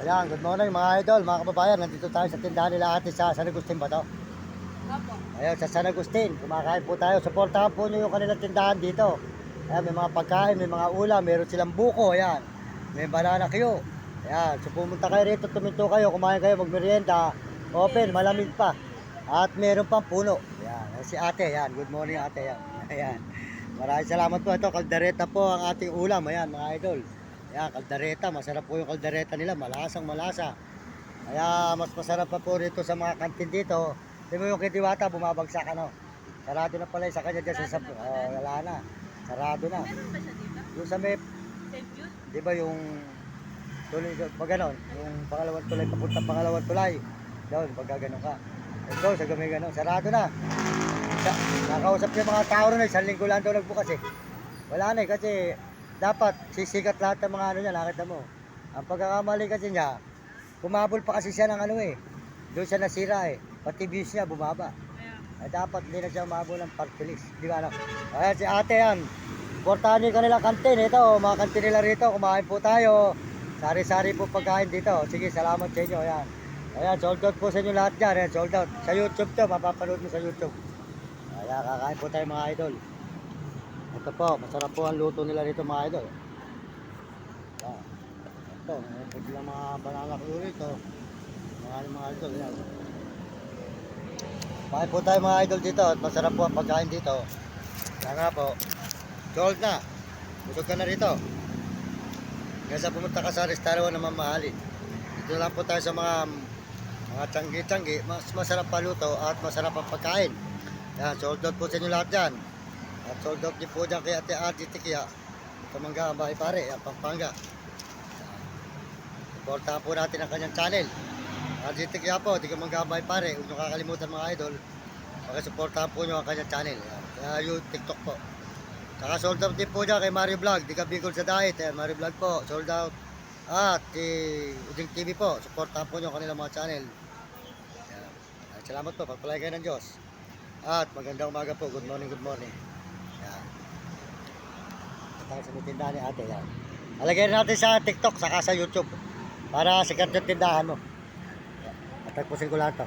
Ayan, good morning mga idol, mga kababayan. Nandito tayo sa tindahan nila ate sa San Agustin ba to? Opo. Ayan, sa San Agustin. Kumakain po tayo. Suportahan po nyo yung kanilang tindahan dito. Ayan, may mga pagkain, may mga ulam, meron silang buko. Ayan, may banana kayo. Ayan, so pumunta kayo rito, tuminto kayo, kumain kayo, magmerienda. Open, malamig pa. At meron pang puno. Ayan, si ate, ayan. Good morning ate, ayan. Ayan. Maraming salamat po. Ito, kaldereta po ang ating ulam. Ayan, mga idol. Ayan, kaldereta. Masarap po yung kaldereta nila. Malasang malasa. Kaya mas masarap pa po rito sa mga kantin dito. Di mo yung kitiwata, bumabagsak ano. Sarado na pala yung sa kanya dyan sa wala na. Sarado na. Meron ba siya dito? Yung sa may, St. Jude? di ba yung tuloy, pag ganon, yung pangalawang tulay, papunta pangalawang tulay. Doon, pag gaganon ka. Ito, sa gamay ganon, sarado na. Nakausap yung mga tao rin, isang linggo lang daw nagbukas eh. Wala na eh, kasi dapat sisikat lahat ng mga ano niya, nakita mo. Ang pagkakamali kasi niya, kumabol pa kasi siya ng ano eh. Doon siya nasira eh. Pati views niya bumaba. Ay dapat hindi na siya umabol ng party list. Di ba ano? Ayan si ate yan. Portahan niyo kanilang kantin. Ito, mga kantin nila rito. Kumain po tayo. Sari-sari po pagkain dito. Sige, salamat sa inyo. Ayan. Ayan, sold out po sa inyo lahat dyan. Ayan, sold out. Sa YouTube to, mapapanood mo sa YouTube. Ayan, kakain po tayo mga idol. Ito po, masarap po ang luto nila rito mga idol. Ayan. Ito, may bilang mga banana ko rito. Mga idol, ayan. Kain po tayo mga idol dito at masarap po ang pagkain dito. Kaya nga po, sold na. Busog ka na rito. Kaysa pumunta ka sa restaurant na mamahalin. Dito lang po tayo sa mga tiyanggi-tiyanggi. Mas masarap pa luto at masarap ang pagkain. Yan, sold out po sa inyo lahat dyan. At sold out din po dyan kay Ate Adi Tikia. Kamangga ang bahay pare, ang Pampanga. Supportahan po natin ang kanyang channel. Adi Tikia po, di Kamangga ang bahay pare. Huwag nyo kakalimutan mga idol. Pakisuportahan po nyo ang kanyang channel. Kaya yung TikTok po. Saka sold out din po dyan kay Mario Vlog. Di ka Bicol sa diet. Mario Vlog po, sold out. At Uding TV po, supportahan po nyo ang kanilang mga channel. Salamat po, pagpalay kayo ng Diyos. At magandang umaga po, good morning, good morning. Yan. Tayo sa tindahan ni ate. Yan. Alagay natin sa TikTok, saka sa YouTube. Para sikat yung tindahan mo. Matagpusin ko lahat to.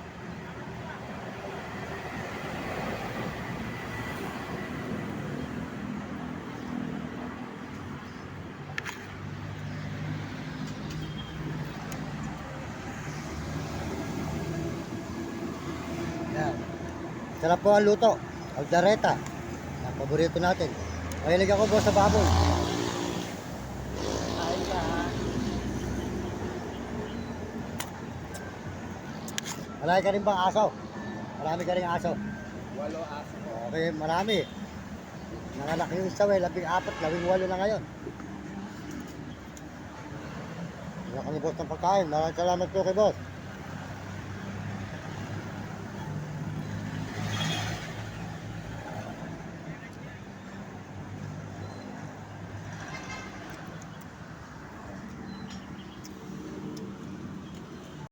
Yan. Sarap po ang luto. Aldareta. Ang paborito natin. Mahilig ako po sa baboy. Ay ka. Marami ka rin bang aso? Marami ka rin aso. 8 aso. Okay, marami. Nanganak yung isa, 14, 18 na ngayon. Hindi kami boss ng pagkain. Maraming salamat po kay boss.